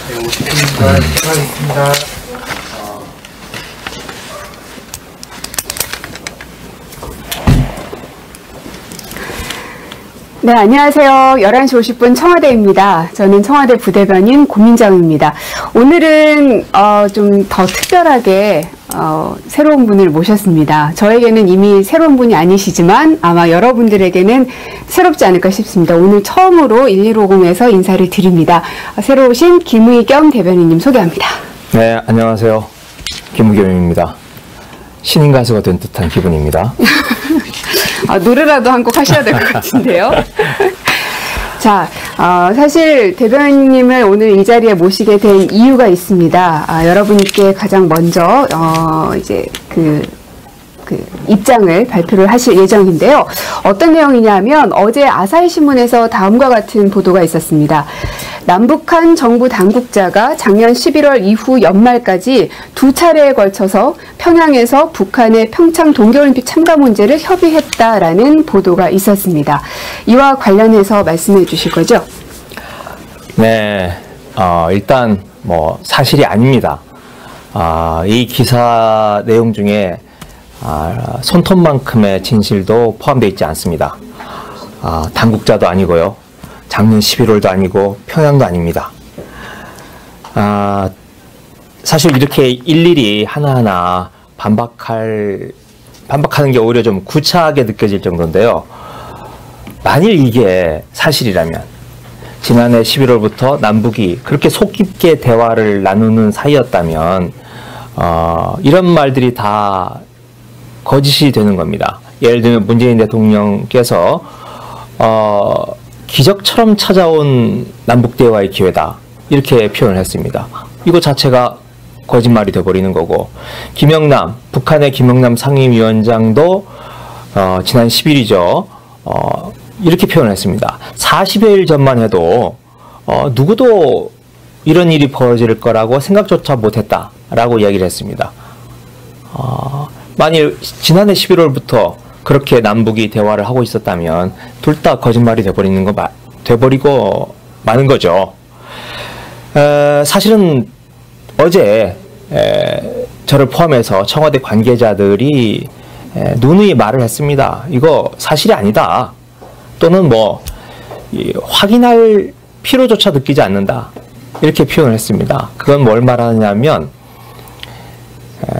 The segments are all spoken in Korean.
네, 50분입니다. 시작하겠습니다. 네, 안녕하세요. 11시 50분 청와대입니다. 저는 청와대 부대변인 고민정입니다. 오늘은 좀 더 특별하게 새로운 분을 모셨습니다. 저에게는 이미 새로운 분이 아니시지만 아마 여러분들에게는 새롭지 않을까 싶습니다. 오늘 처음으로 1150에서 인사를 드립니다. 새로 오신 김의겸 대변인님 소개합니다. 네, 안녕하세요. 김의겸입니다. 신인 가수가 된 듯한 기분입니다. 노래라도 한 곡 하셔야 될 것 같은데요. 자, 사실 대변인님을 오늘 이 자리에 모시게 된 이유가 있습니다. 여러분께 가장 먼저 이제 입장을 발표를 하실 예정인데요. 어떤 내용이냐면 어제 아사히 신문에서 다음과 같은 보도가 있었습니다. 남북한 정부 당국자가 작년 11월 이후 연말까지 두 차례에 걸쳐서 평양에서 북한의 평창 동계올림픽 참가 문제를 협의했다라는 보도가 있었습니다. 이와 관련해서 말씀해 주실 거죠? 네, 일단 사실이 아닙니다. 이 기사 내용 중에 손톱만큼의 진실도 포함되어 있지 않습니다. 당국자도 아니고요. 작년 11월도 아니고 평양도 아닙니다. 사실 이렇게 일일이 하나하나 반박하는 게 오히려 좀 구차하게 느껴질 정도인데요. 만일 이게 사실이라면 지난해 11월부터 남북이 그렇게 속 깊게 대화를 나누는 사이였다면 이런 말들이 다 거짓이 되는 겁니다. 예를 들면 문재인 대통령께서 기적처럼 찾아온 남북대화의 기회다 이렇게 표현을 했습니다. 이거 자체가 거짓말이 돼버리는 거고, 북한의 김영남 상임위원장도 지난 10일이죠. 이렇게 표현을 했습니다. 40여일 전만 해도 누구도 이런 일이 벌어질 거라고 생각조차 못했다라고 이야기를 했습니다. 만일 지난해 11월부터 그렇게 남북이 대화를 하고 있었다면 둘 다 거짓말이 돼버리고 마는 거죠. 사실은 어제 저를 포함해서 청와대 관계자들이 누누이 말을 했습니다. 이거 사실이 아니다. 또는 확인할 필요조차 느끼지 않는다. 이렇게 표현을 했습니다. 그건 뭘 말하냐면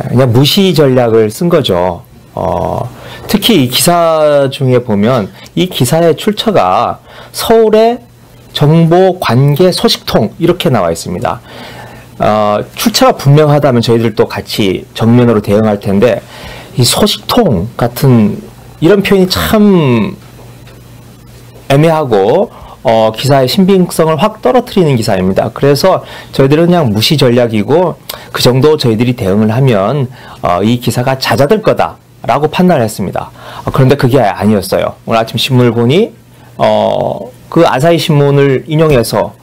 그냥 무시 전략을 쓴 거죠. 특히 이 기사 중에 보면 이 기사의 출처가 서울의 정보 관계 소식통 이렇게 나와 있습니다. 출처가 분명하다면 저희들도 같이 정면으로 대응할 텐데 이 소식통 같은 이런 표현이 참 애매하고 기사의 신빙성을 확 떨어뜨리는 기사입니다. 그래서 저희들은 그냥 무시 전략이고 그 정도 저희들이 대응을 하면 이 기사가 잦아들 거다라고 판단을 했습니다. 그런데 그게 아니었어요. 오늘 아침 신문을 보니 그 아사히 신문을 인용해서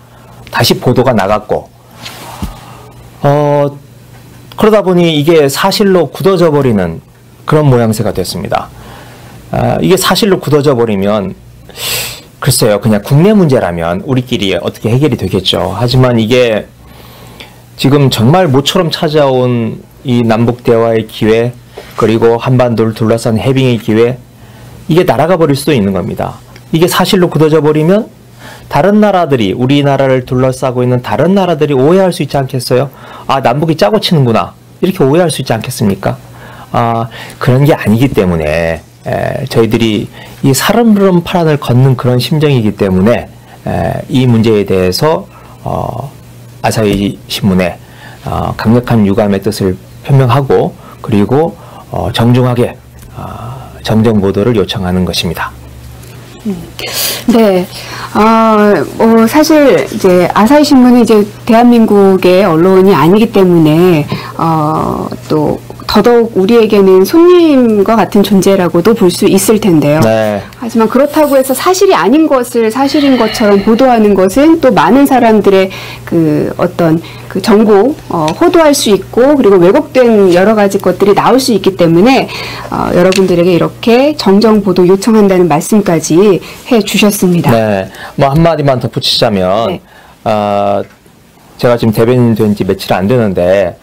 다시 보도가 나갔고 그러다 보니 이게 사실로 굳어져 버리는 그런 모양새가 됐습니다. 이게 사실로 굳어져 버리면 글쎄요, 그냥 국내 문제라면 우리끼리 어떻게 해결이 되겠죠. 하지만 이게 지금 정말 모처럼 찾아온 이 남북 대화의 기회, 그리고 한반도를 둘러싼 해빙의 기회, 이게 날아가 버릴 수도 있는 겁니다. 이게 사실로 굳어져 버리면 다른 나라들이, 우리나라를 둘러싸고 있는 다른 나라들이 오해할 수 있지 않겠어요? 남북이 짜고 치는구나, 이렇게 오해할 수 있지 않겠습니까? 그런 게 아니기 때문에 저희들이 이 살얼음 파란을 걷는 그런 심정이기 때문에 이 문제에 대해서 아사히 신문에 강력한 유감의 뜻을 표명하고 그리고 정중하게 정정 보도를 요청하는 것입니다. 네. 사실 이제 아사히 신문은 이제 대한민국의 언론이 아니기 때문에 또 더더욱 우리에게는 손님과 같은 존재라고도 볼 수 있을 텐데요. 네. 하지만 그렇다고 해서 사실이 아닌 것을 사실인 것처럼 보도하는 것은 또 많은 사람들의 그 어떤 그 정보 호도할 수 있고 그리고 왜곡된 여러 가지 것들이 나올 수 있기 때문에 여러분들에게 이렇게 정정 보도 요청한다는 말씀까지 해 주셨습니다. 네. 뭐 한마디만 덧붙이자면 네. 제가 지금 대변인 된 지 며칠 안 되는데,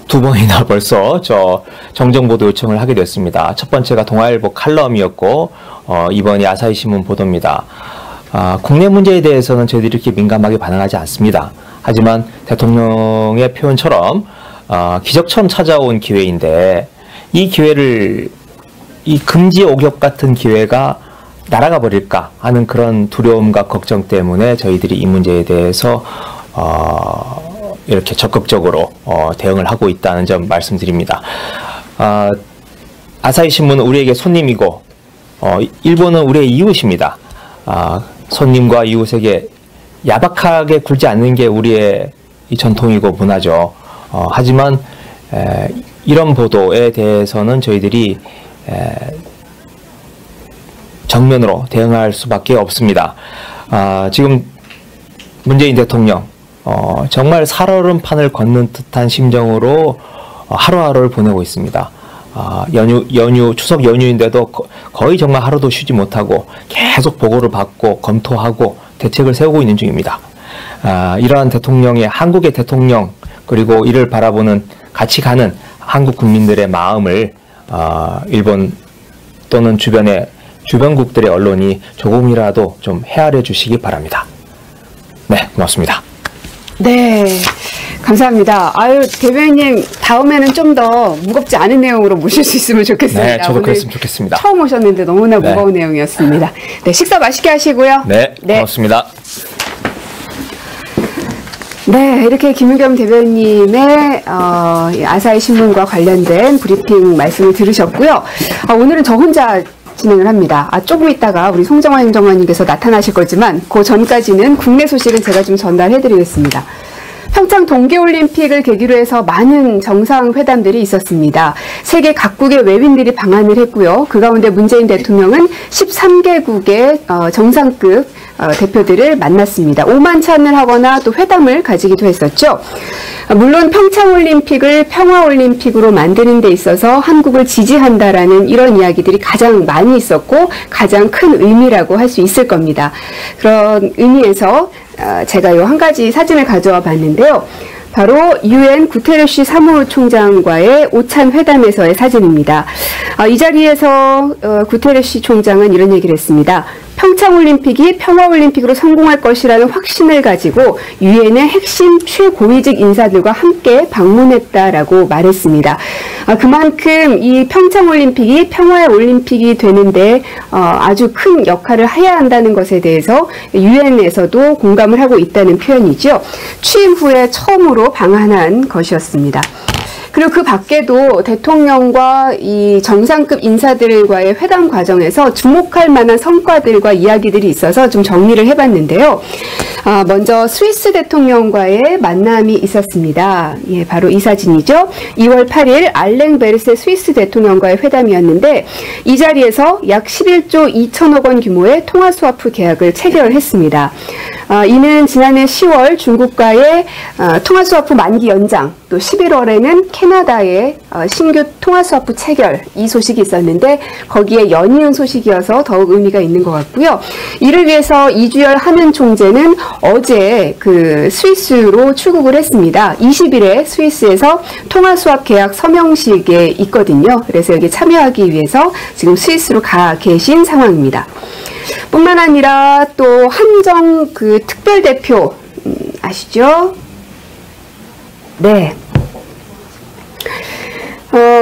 두 번이나 벌써 정정보도 요청을 하게 됐습니다. 첫 번째가 동아일보 칼럼이었고, 이번이 아사히신문 보도입니다. 국내 문제에 대해서는 저희들이 이렇게 민감하게 반응하지 않습니다. 하지만 대통령의 표현처럼 기적처럼 찾아온 기회인데, 이 기회를, 이 금지 오격 같은 기회가 날아가 버릴까 하는 그런 두려움과 걱정 때문에 저희들이 이 문제에 대해서 이렇게 적극적으로 대응을 하고 있다는 점 말씀드립니다. 아사히신문은 우리에게 손님이고, 일본은 우리의 이웃입니다. 손님과 이웃에게 야박하게 굴지 않는 게 우리의 이 전통이고 문화죠. 하지만 이런 보도에 대해서는 저희들이 정면으로 대응할 수밖에 없습니다. 지금 문재인 대통령 정말 살얼음판을 걷는 듯한 심정으로 하루하루를 보내고 있습니다. 추석 연휴인데도 거의 정말 하루도 쉬지 못하고 계속 보고를 받고 검토하고 대책을 세우고 있는 중입니다. 이러한 대통령의, 한국의 대통령, 그리고 이를 바라보는 같이 가는 한국 국민들의 마음을 일본 또는 주변국들의 언론이 조금이라도 좀 헤아려 주시기 바랍니다. 네, 고맙습니다. 네, 감사합니다. 아유, 대변인님, 다음에는 좀 더 무겁지 않은 내용으로 모실 수 있으면 좋겠습니다. 네, 저도 그랬으면 좋겠습니다. 처음 오셨는데 너무나 네. 무거운 내용이었습니다. 네, 식사 맛있게 하시고요. 네, 고맙습니다. 네, 이렇게 김은겸 대변인의 아사히신문과 관련된 브리핑 말씀을 들으셨고요. 오늘은 저 혼자 진행을 합니다. 조금 있다가 우리 송정화 행정관님께서 나타나실 거지만 그 전까지는 국내 소식은 제가 좀 전달해드리겠습니다. 평창 동계올림픽을 계기로 해서 많은 정상회담들이 있었습니다. 세계 각국의 외빈들이 방한을 했고요. 그 가운데 문재인 대통령은 13개국의 정상급 대표들을 만났습니다. 오만찬을 하거나 또 회담을 가지기도 했었죠. 물론 평창올림픽을 평화올림픽으로 만드는 데 있어서 한국을 지지한다라는 이런 이야기들이 가장 많이 있었고 가장 큰 의미라고 할 수 있을 겁니다. 그런 의미에서 제가 요 한 가지 사진을 가져와 봤는데요. 바로 유엔 구테르시 사무총장과의 오찬 회담에서의 사진입니다. 이 자리에서 구테르시 총장은 이런 얘기를 했습니다. 평창올림픽이 평화올림픽으로 성공할 것이라는 확신을 가지고 유엔의 핵심 최고위직 인사들과 함께 방문했다라고 말했습니다. 그만큼 이 평창올림픽이 평화의 올림픽이 되는데 아주 큰 역할을 해야 한다는 것에 대해서 유엔에서도 공감을 하고 있다는 표현이죠. 취임 후에 처음으로 방한한 것이었습니다. 그리고 그 밖에도 대통령과 이 정상급 인사들과의 회담 과정에서 주목할 만한 성과들과 이야기들이 있어서 좀 정리를 해봤는데요. 먼저 스위스 대통령과의 만남이 있었습니다. 예, 바로 이 사진이죠. 2월 8일 알랭 베르세 스위스 대통령과의 회담이었는데 이 자리에서 약 11조 2천억 원 규모의 통화스와프 계약을 체결했습니다. 이는 지난해 10월 중국과의 통화스와프 만기 연장, 또 11월에는 캐나다의 신규 통화스와프 체결, 이 소식이 있었는데 거기에 연이은 소식이어서 더욱 의미가 있는 것 같고요. 이를 위해서 이주열 한은 총재는 어제 그 스위스로 출국을 했습니다. 20일에 스위스에서 통화수합 계약 서명식에 있거든요. 그래서 여기 참여하기 위해서 지금 스위스로 가 계신 상황입니다. 뿐만 아니라 또 한정 그 특별대표 아시죠? 네.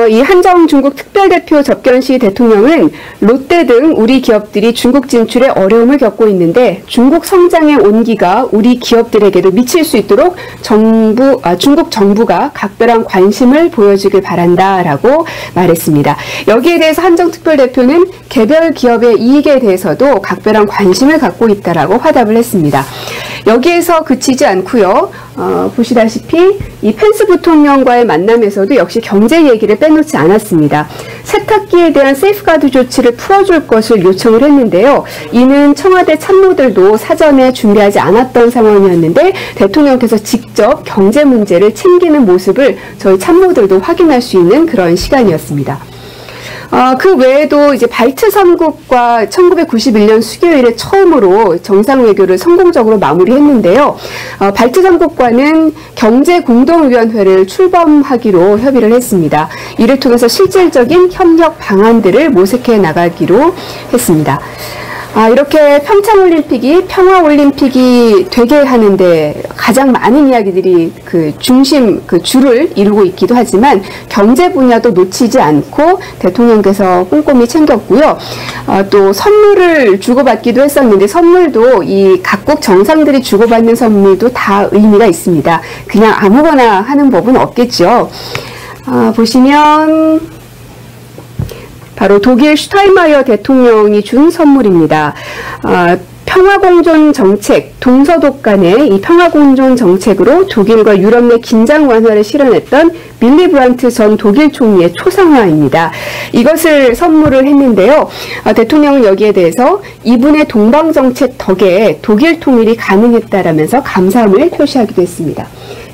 이 한정 중국 특별대표 접견 시 대통령은 롯데 등 우리 기업들이 중국 진출에 어려움을 겪고 있는데 중국 성장의 온기가 우리 기업들에게도 미칠 수 있도록 중국 정부가 각별한 관심을 보여주길 바란다라고 말했습니다. 여기에 대해서 한정 특별대표는 개별 기업의 이익에 대해서도 각별한 관심을 갖고 있다라고 화답을 했습니다. 여기에서 그치지 않고요. 보시다시피 이 펜스 부통령과의 만남에서도 역시 경제 얘기를 빼놓지 않았습니다. 세탁기에 대한 세이프가드 조치를 풀어줄 것을 요청을 했는데요. 이는 청와대 참모들도 사전에 준비하지 않았던 상황이었는데 대통령께서 직접 경제 문제를 챙기는 모습을 저희 참모들도 확인할 수 있는 그런 시간이었습니다. 그 외에도 이제 발트 3국과 1991년 수교일에 처음으로 정상외교를 성공적으로 마무리했는데요. 발트 3국과는 경제공동위원회를 출범하기로 협의를 했습니다. 이를 통해서 실질적인 협력 방안들을 모색해 나가기로 했습니다. 이렇게 평창올림픽이 평화올림픽이 되게 하는데 가장 많은 이야기들이 그 줄을 이루고 있기도 하지만 경제 분야도 놓치지 않고 대통령께서 꼼꼼히 챙겼고요. 또 선물을 주고받기도 했었는데 선물도 이 각국 정상들이 주고받는 선물도 다 의미가 있습니다. 그냥 아무거나 하는 법은 없겠죠. 보시면 바로 독일 슈타인마이어 대통령이 준 선물입니다. 평화공존 정책, 동서독 간의 이 평화공존 정책으로 독일과 유럽 내 긴장 완화를 실현했던 밀리 브란트 전 독일 총리의 초상화입니다. 이것을 선물을 했는데요. 대통령은 여기에 대해서 이분의 동방정책 덕에 독일 통일이 가능했다라면서 감사함을 표시하기도 했습니다.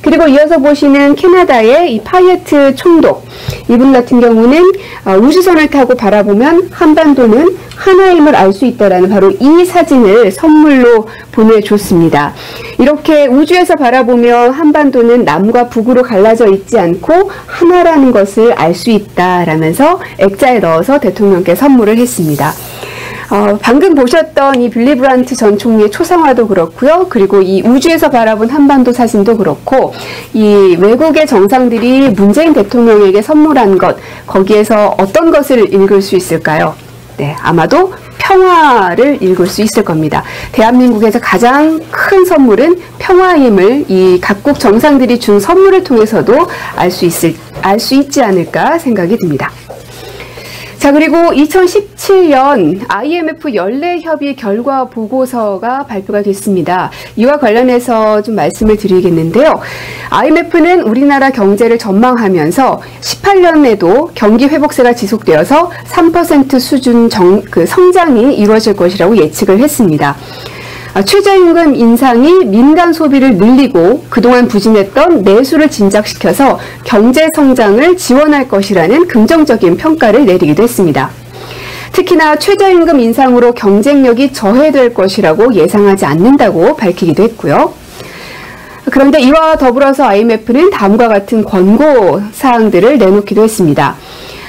그리고 이어서 보시는 캐나다의 이 파이에트 총독, 이분 같은 경우는 우주선을 타고 바라보면 한반도는 하나임을 알 수 있다라는 바로 이 사진을 선물로 보내줬습니다. 이렇게 우주에서 바라보면 한반도는 남과 북으로 갈라져 있지 않고 하나라는 것을 알 수 있다라면서 액자에 넣어서 대통령께 선물을 했습니다. 방금 보셨던 이 빌리 브란트 전 총리의 초상화도 그렇고요. 그리고 이 우주에서 바라본 한반도 사진도 그렇고 이 외국의 정상들이 문재인 대통령에게 선물한 것, 거기에서 어떤 것을 읽을 수 있을까요? 네, 아마도 평화를 읽을 수 있을 겁니다. 대한민국에서 가장 큰 선물은 평화임을 이 각국 정상들이 준 선물을 통해서도 알 수 있지 않을까 생각이 듭니다. 자, 그리고 2017년 IMF 연례협의 결과 보고서가 발표가 됐습니다. 이와 관련해서 좀 말씀을 드리겠는데요. IMF는 우리나라 경제를 전망하면서 18년에도 경기 회복세가 지속되어서 3% 수준 성장이 이루어질 것이라고 예측을 했습니다. 최저임금 인상이 민간 소비를 늘리고 그동안 부진했던 내수를 진작시켜서 경제 성장을 지원할 것이라는 긍정적인 평가를 내리기도 했습니다. 특히나 최저임금 인상으로 경쟁력이 저해될 것이라고 예상하지 않는다고 밝히기도 했고요. 그런데 이와 더불어서 IMF는 다음과 같은 권고 사항들을 내놓기도 했습니다.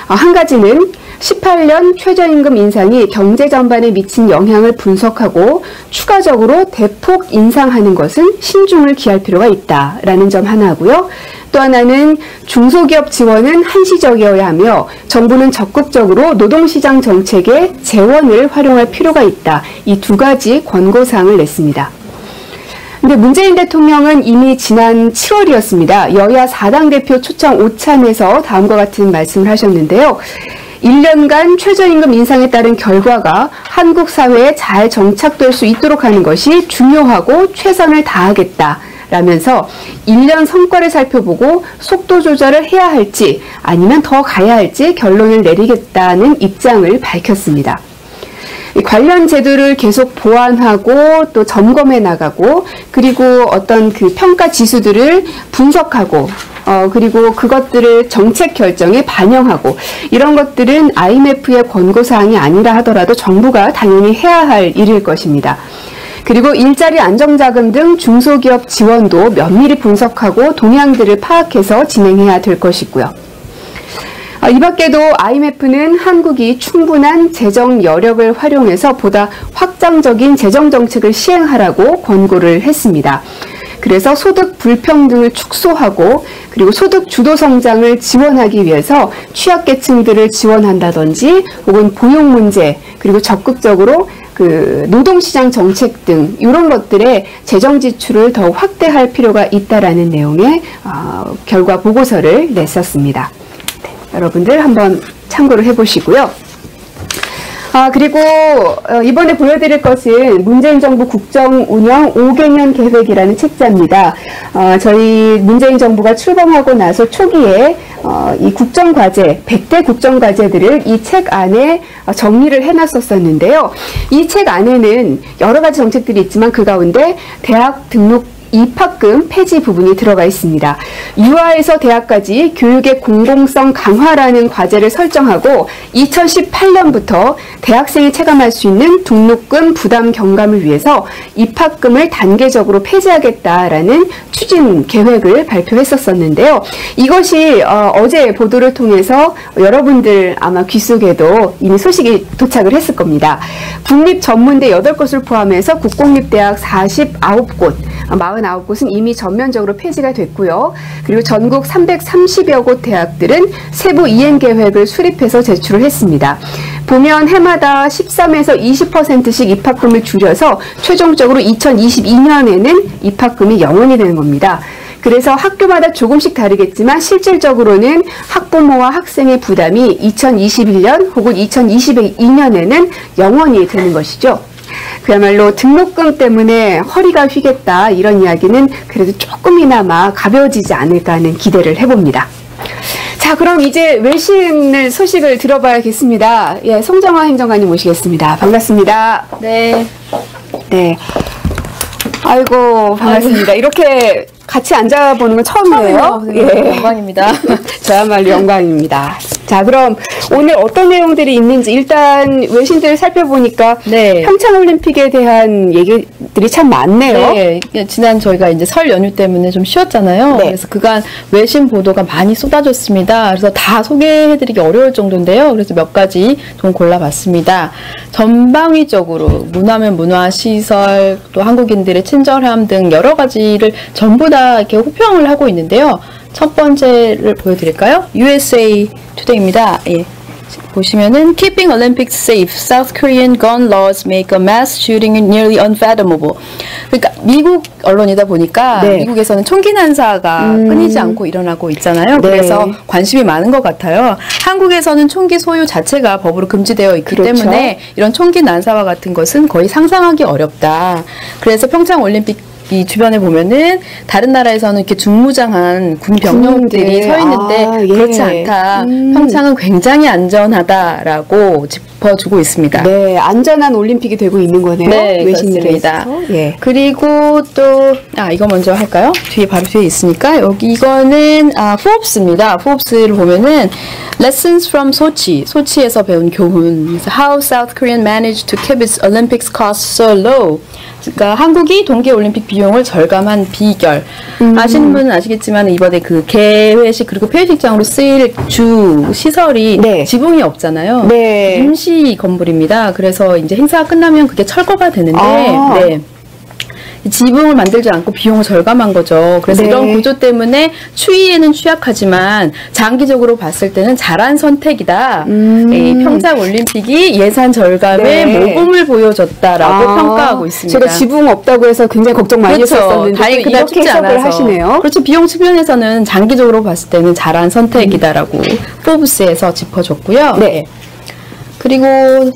한 가지는 18년 최저임금 인상이 경제 전반에 미친 영향을 분석하고 추가적으로 대폭 인상하는 것은 신중을 기할 필요가 있다라는 점 하나고요. 또 하나는 중소기업 지원은 한시적이어야 하며 정부는 적극적으로 노동시장 정책의 재원을 활용할 필요가 있다. 이 두 가지 권고사항을 냈습니다. 근데 문재인 대통령은 이미 지난 7월이었습니다. 여야 4당 대표 초청 오찬에서 다음과 같은 말씀을 하셨는데요. 1년간 최저임금 인상에 따른 결과가 한국 사회에 잘 정착될 수 있도록 하는 것이 중요하고 최선을 다하겠다라면서 1년 성과를 살펴보고 속도 조절을 해야 할지 아니면 더 가야 할지 결론을 내리겠다는 입장을 밝혔습니다. 관련 제도를 계속 보완하고 또 점검해 나가고 그리고 어떤 그 평가 지수들을 분석하고 그리고 그것들을 정책 결정에 반영하고 이런 것들은 IMF의 권고사항이 아니라 하더라도 정부가 당연히 해야 할 일일 것입니다. 그리고 일자리 안정자금 등 중소기업 지원도 면밀히 분석하고 동향들을 파악해서 진행해야 될 것이고요. 이 밖에도 IMF는 한국이 충분한 재정 여력을 활용해서 보다 확장적인 재정 정책을 시행하라고 권고를 했습니다. 그래서 소득 불평등을 축소하고 그리고 소득 주도 성장을 지원하기 위해서 취약계층들을 지원한다든지 혹은 고용 문제 그리고 적극적으로 그 노동시장 정책 등 이런 것들의 재정 지출을 더 확대할 필요가 있다라는 내용의 결과 보고서를 냈었습니다. 네, 여러분들 한번 참고를 해보시고요. 그리고 이번에 보여드릴 것은 문재인 정부 국정운영 5개년 계획이라는 책자입니다. 저희 문재인 정부가 출범하고 나서 초기에 이 국정과제, 100대 국정과제들을 이 책 안에 정리를 해놨었는데요. 이 책 안에는 여러 가지 정책들이 있지만 그 가운데 대학 등록 입학금 폐지 부분이 들어가 있습니다. 유아에서 대학까지 교육의 공공성 강화라는 과제를 설정하고 2018년부터 대학생이 체감할 수 있는 등록금 부담 경감을 위해서 입학금을 단계적으로 폐지하겠다라는 추진 계획을 발표했었는데요. 이것이 어제 보도를 통해서 여러분들 아마 귓속에도 이미 소식이 도착을 했을 겁니다. 국립전문대 8곳을 포함해서 국공립대학 49곳, 49곳은 이미 전면적으로 폐지가 됐고요. 그리고 전국 330여 곳 대학들은 세부 이행 계획을 수립해서 제출을 했습니다. 보면 해마다 13에서 20%씩 입학금을 줄여서 최종적으로 2022년에는 입학금이 0원이 되는 겁니다. 그래서 학교마다 조금씩 다르겠지만 실질적으로는 학부모와 학생의 부담이 2021년 혹은 2022년에는 0원이 되는 것이죠. 그야말로 등록금 때문에 허리가 휘겠다 이런 이야기는 그래도 조금이나마 가벼워지지 않을까 하는 기대를 해봅니다. 자, 그럼 이제 외신을 소식을 들어봐야겠습니다. 예, 송정화 행정관님 모시겠습니다. 반갑습니다. 네. 네. 아이고, 반갑습니다. 이렇게 같이 앉아보는 건 처음이에요. 예. 영광입니다. 저야말로 영광입니다. 자, 그럼 오늘 어떤 내용들이 있는지 일단 외신들을 살펴보니까 네. 평창올림픽에 대한 얘기들이 참 많네요. 네. 지난 저희가 이제 설 연휴 때문에 좀 쉬었잖아요. 네. 그래서 그간 외신 보도가 많이 쏟아졌습니다. 그래서 다 소개해드리기 어려울 정도인데요. 그래서 몇 가지 좀 골라봤습니다. 전방위적으로 문화면 문화시설, 또 한국인들의 친절함 등 여러 가지를 전부 다 이렇게 호평을 하고 있는데요. 첫 번째를 보여드릴까요? USA Today입니다. 예. 보시면은 Keeping Olympics Safe, South Korean gun laws make a mass shooting nearly unfathomable. 그러니까 미국 언론이다 보니까 네. 미국에서는 총기 난사가 끊이지 않고 일어나고 있잖아요. 네. 그래서 관심이 많은 것 같아요. 한국에서는 총기 소유 자체가 법으로 금지되어 있기 그렇죠. 때문에 이런 총기 난사와 같은 것은 거의 상상하기 어렵다. 그래서 평창 올림픽 이 주변에 보면은 다른 나라에서는 이렇게 중무장한 군 병력들이 군대. 서 있는데 아, 예. 그렇지 않다. 평창은 굉장히 안전하다라고 짚어주고 있습니다. 네, 안전한 올림픽이 되고 있는 거네요. 네, 외신들에서. 그렇습니다. 예. 그리고 또 이거 먼저 할까요? 뒤에 바로 뒤에 있으니까 여기 이거는 Forbes입니다. Forbes를 보면은 Lessons from Sochi, 소치에서 배운 교훈. How South Korean managed to keep its Olympics costs so low. 그러니까 한국이 동계올림픽 비용을 절감한 비결. 아시는 분은 아시겠지만 이번에 그 개회식 그리고 폐회식장으로 쓰일 주 시설이 네. 지붕이 없잖아요. 네. 임시 건물입니다. 그래서 이제 행사가 끝나면 그게 철거가 되는데 네. 지붕을 만들지 않고 비용을 절감한 거죠. 그래서 네. 이런 구조 때문에 추위에는 취약하지만 장기적으로 봤을 때는 잘한 선택이다. 이 평창 올림픽이 예산 절감에 네. 모범을 보여줬다라고 평가하고 있습니다. 제가 지붕 없다고 해서 굉장히 걱정 많이 그렇죠. 했었는데 다행히 그날 이렇게 춥지 해석을 않아서. 하시네요. 그렇죠. 비용 측면에서는 장기적으로 봤을 때는 잘한 선택이다라고 포브스에서 짚어줬고요. 네. 그리고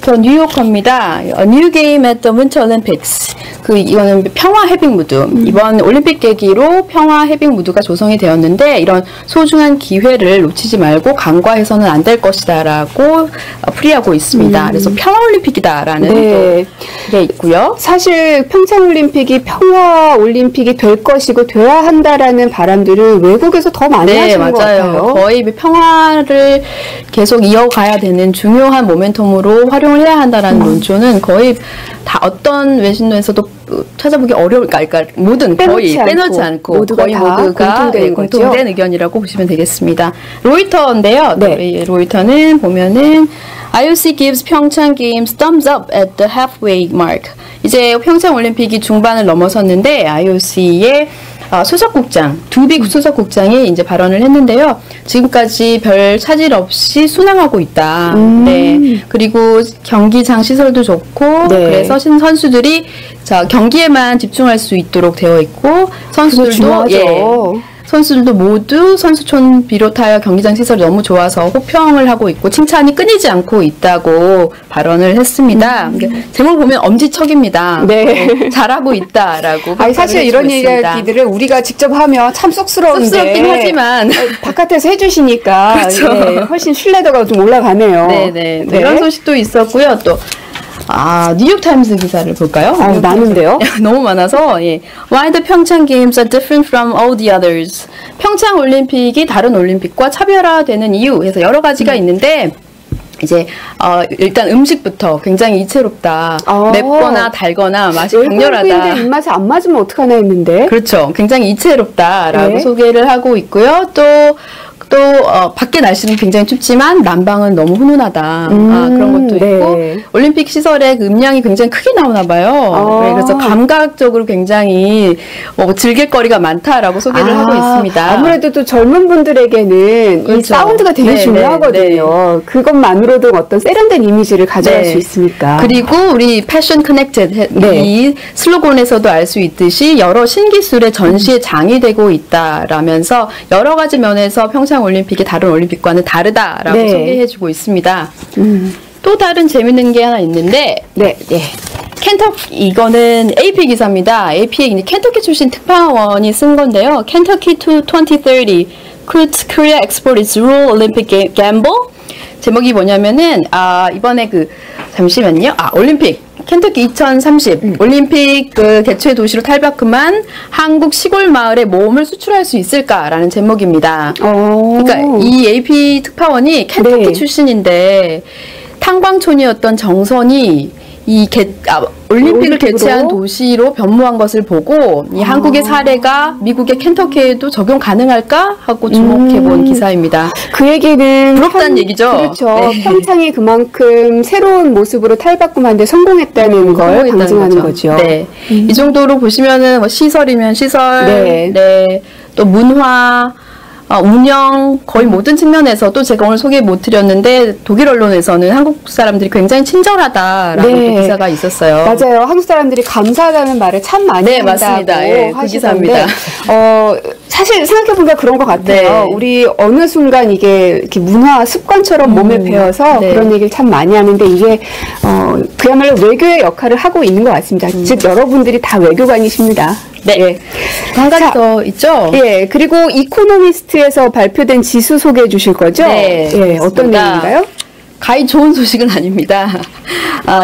또 뉴요커입니다. A New Game at the Winter Olympics. 이거는 평화 해빙 무드. 이번 올림픽 계기로 평화 해빙 무드가 조성이 되었는데 이런 소중한 기회를 놓치지 말고 간과해서는 안 될 것이다라고 풀이하고 있습니다. 그래서 평화 올림픽이다라는 네. 게 있고요. 사실 평창올림픽이 평화올림픽이 될 것이고 돼야 한다라는 바람들을 외국에서 더 많이 네, 하시는 것 맞아요. 같아요. 거의 평화를 계속 이어가야 되는 중요한 모멘텀으로 활용을 해야 한다라는 논조는 거의 다 어떤 외신에서도 찾아보기 어려울까, 그러니까 모든 거의 빼놓지 않고 모두가 거의 다 모두가 공통된 거죠? 의견이라고 보시면 되겠습니다. 로이터인데요. 네. 이 로이터는 보면은 IOC gives Pyeongchang Games thumbs up at the halfway mark. 이제 평창 올림픽이 중반을 넘어섰는데 IOC의 수석국장, 두비 수석국장이 이제 발언을 했는데요. 지금까지 별 차질 없이 순항하고 있다. 네. 그리고 경기장 시설도 좋고, 네. 그래서 선수들이 경기에만 집중할 수 있도록 되어 있고, 선수들도 중요하죠. 선수들도 모두 선수촌 비롯하여 경기장 시설이 너무 좋아서 호평을 하고 있고 칭찬이 끊이지 않고 있다고 발언을 했습니다. 제목 보면 엄지척입니다. 네. 잘하고 있다라고. 아니, 사실 이런 이야기들을 우리가 직접 하면 참 쑥스러운데 쑥스럽긴 하지만 바깥에서 해주시니까 그렇죠. 네, 훨씬 신뢰도가 좀 올라가네요. 네네. 이런 소식도 있었고요. 또 뉴욕타임스 기사를 볼까요? 많은데요? 너무 많아서, 예. Why the Pyeongchang Games are different from all the others. 평창 올림픽이 다른 올림픽과 차별화되는 이유. 그래서 여러 가지가 있는데, 이제 일단 음식부터 굉장히 이채롭다. 맵거나 달거나 맛이 강렬하다. 외국인들 입맛에 안 맞으면 어떡하나 했는데. 그렇죠. 굉장히 이채롭다라고 네. 소개를 하고 있고요. 또 밖에 날씨는 굉장히 춥지만 난방은 너무 훈훈하다. 그런 것도 네. 있고 올림픽 시설에 그 음량이 굉장히 크게 나오나 봐요. 네, 그래서 감각적으로 굉장히 즐길 거리가 많다라고 소개를 하고 있습니다. 아무래도 또 젊은 분들에게는 그렇죠. 이 사운드가 되게 네, 중요하거든요. 그것만으로도 어떤 세련된 이미지를 가져갈 수 있으니까. 그리고 우리 패션 커넥티드 네. 이 슬로건에서도 알 수 있듯이 여러 신기술의 전시의 장이 되고 있다라면서 여러 가지 면에서 평창 올림픽이 다른 올림픽과는 다르다라고 네. 소개해주고 있습니다. 또 다른 재밌는 게 하나 있는데, 켄터키, 이거는 AP 기사입니다. AP에 이제 켄터키 출신 특파원이 쓴 건데요. Kentucky to 2030 Could Korea export its rural Olympic gamble? 제목이 뭐냐면은 이번에 잠시만요. 올림픽 켄터키 2030 올림픽 개최 도시로 탈바꿈한 한국 시골 마을의 모험을 수출할 수 있을까라는 제목입니다. 그러니까 이 AP 특파원이 켄터키 출신인데 탄광촌이었던 정선이 올림픽을 개최한 도시로 변모한 것을 보고 이 한국의 사례가 미국의 켄터키에도 적용 가능할까 하고 주목해본 기사입니다. 그 얘기는 부럽다는 얘기죠. 그렇죠. 네. 평창이 그만큼 새로운 모습으로 탈바꿈하는데 성공했다는 걸 방증하는 거죠. 네. 이 정도로 보시면은 시설이면 시설, 또 문화, 운영 거의 모든 측면에서 또 제가 오늘 소개 못 드렸는데 독일 언론에서는 한국 사람들이 굉장히 친절하다라는 또 기사가 있었어요. 맞아요. 한국 사람들이 감사하다는 말을 참 많이 한다고 맞습니다. 예, 그 기사입니다. 사실 생각해보니까 그런 것 같아요. 우리 어느 순간 이게 이렇게 문화 습관처럼 몸에 배어서 그런 얘기를 참 많이 하는데 이게 그야말로 외교의 역할을 하고 있는 것 같습니다. 즉 여러분들이 다 외교관이십니다. 네. 한 가지 더 있죠? 예. 그리고 이코노미스트에서 발표된 지수 소개해 주실 거죠? 네. 예. 어떤 내용인가요? 가히 좋은 소식은 아닙니다.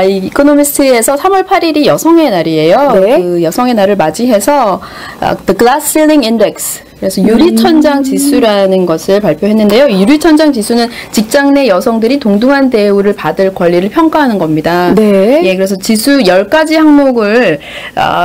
이 이코노미스트에서 3월 8일이 여성의 날이에요. 그 여성의 날을 맞이해서 The Glass Ceiling Index, 그래서 유리천장 지수라는 것을 발표했는데요. 유리천장 지수는 직장 내 여성들이 동등한 대우를 받을 권리를 평가하는 겁니다. 예, 그래서 지수 10가지 항목을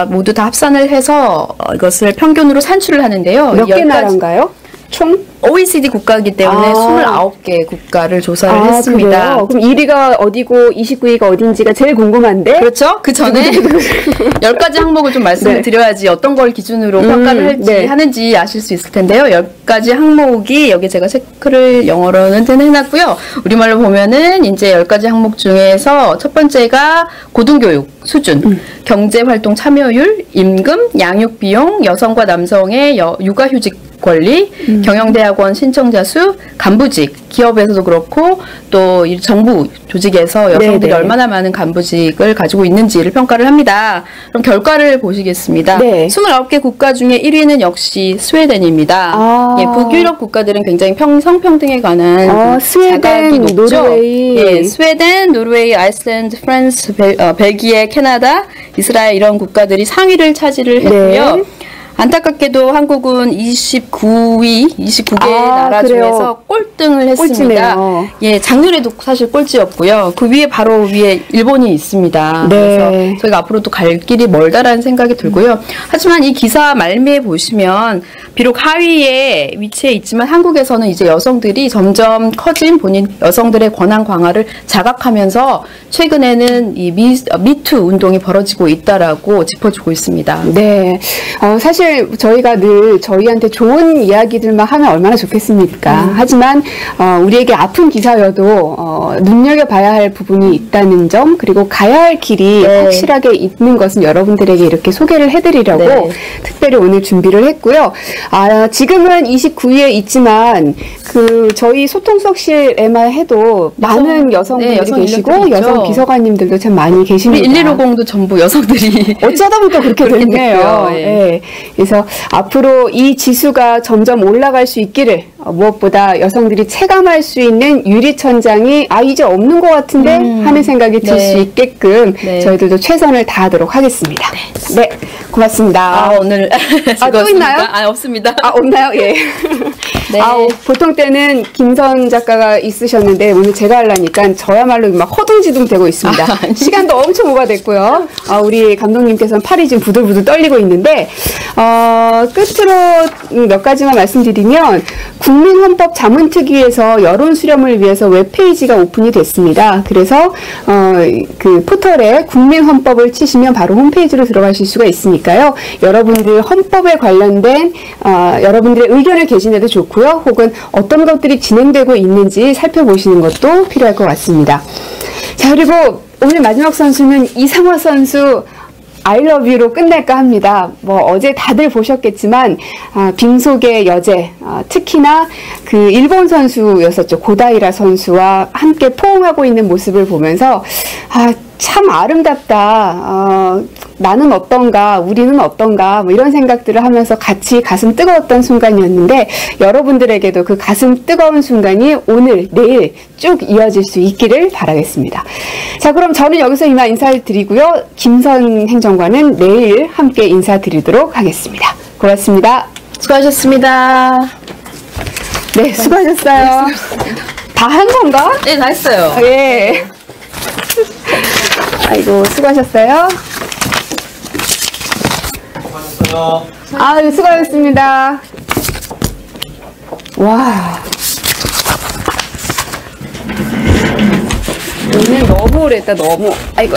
모두 다 합산을 해서 이것을 평균으로 산출을 하는데요. 몇 개 나라인가요? 총? OECD 국가이기 때문에 29개 국가를 조사를 했습니다. 그래요? 그럼 1위가 어디고 29위가 어딘지가 제일 궁금한데? 그렇죠. 그 전에 10가지 항목을 좀 말씀을 드려야지 어떤 걸 기준으로 평가를 하는지 아실 수 있을 텐데요. 10가지 항목이 여기 제가 체크를 영어로는 해놨고요. 우리말로 보면은 이제 10가지 항목 중에서 첫 번째가 고등교육 수준, 경제활동 참여율, 임금, 양육 비용, 여성과 남성의 육아휴직 권리, 경영대학원 신청자 수, 간부직, 기업에서도 그렇고 또 정부 조직에서 여성들이 얼마나 많은 간부직을 가지고 있는지를 평가를 합니다. 그럼 결과를 보시겠습니다. 29개 국가 중에 1위는 역시 스웨덴입니다. 예, 북유럽 국가들은 굉장히 성평등에 관한 스웨덴, 노르웨이, 예, 스웨덴, 노르웨이, 아이슬란드, 프랑스, 벨기에, 캐나다, 이스라엘 이런 국가들이 상위를 차지를 했고요. 안타깝게도 한국은 29개 나라 중에서 꼴등을 했습니다. 예, 작년에도 사실 꼴찌였고요. 그 위에 바로 위에 일본이 있습니다. 그래서 저희가 앞으로도 갈 길이 멀다라는 생각이 들고요. 하지만 이 기사 말미에 보시면 비록 하위에 위치해 있지만 한국에서는 이제 여성들이 점점 커진 본인 여성들의 권한 강화를 자각하면서 최근에는 이 미투 운동이 벌어지고 있다라고 짚어주고 있습니다. 네. 사실 저희가 늘 저희한테 좋은 이야기들만 하면 얼마나 좋겠습니까? 하지만 우리에게 아픈 기사여도 눈여겨봐야 할 부분이 있다는 점, 그리고 가야 할 길이 확실하게 있는 것은 여러분들에게 이렇게 소개를 해드리려고 특별히 오늘 준비를 했고요. 지금은 29위에 있지만 저희 소통수석실에만 해도 많은 여성분들이 네, 여성 계시고, 인력들이 여성 있죠. 비서관님들도 참 많이 우리 계십니다. 1150도 전부 여성들이 어쩌다 보니까 그렇게 됐네요. 됐고요. 예. 예. 그래서 앞으로 이 지수가 점점 올라갈 수 있기를, 무엇보다 여성들이 체감할 수 있는 유리천장이 이제 없는 것 같은데 하는 생각이 들 네. 수 있게끔 네. 저희들도 최선을 다하도록 하겠습니다. 네, 고맙습니다. 오늘 또 있나요? 없습니다. 없나요? 예. 네. 보통 때는 김선 작가가 있으셨는데 오늘 제가 하려니까 저야말로 막 허둥지둥 되고 있습니다. 시간도 엄청 오바됐고요. 우리 감독님께서는 팔이 지금 부들부들 떨리고 있는데 끝으로 몇 가지만 말씀드리면 국민헌법 자문특위에서 여론 수렴을 위해서 웹페이지가 오픈이 됐습니다. 그래서 그 포털에 국민헌법을 치시면 바로 홈페이지로 들어가실 수가 있으니까요. 여러분들 헌법에 관련된 여러분들의 의견을 게시해도 좋고요. 혹은 어떤 것들이 진행되고 있는지 살펴보시는 것도 필요할 것 같습니다. 자, 그리고 오늘 마지막 선수는 이상화 선수 I love you로 끝낼까 합니다. 어제 다들 보셨겠지만, 빙속의 여제, 특히나 그 일본 선수였었죠. 고다이라 선수와 함께 포옹하고 있는 모습을 보면서, 참 아름답다. 나는 어떤가, 우리는 어떤가, 이런 생각들을 하면서 같이 가슴 뜨거웠던 순간이었는데, 여러분들에게도 그 가슴 뜨거운 순간이 오늘, 내일 쭉 이어질 수 있기를 바라겠습니다. 자, 그럼 저는 여기서 이만 인사를 드리고요. 김선 행정관은 내일 함께 인사드리도록 하겠습니다. 고맙습니다. 수고하셨습니다. 네, 수고하셨어요. 다 한 건가? 네, 다 했어요. 예. 아이고, 수고하셨어요. 수고하셨습니다. 와. 오늘 너무 오래 했다, 너무. 아이고.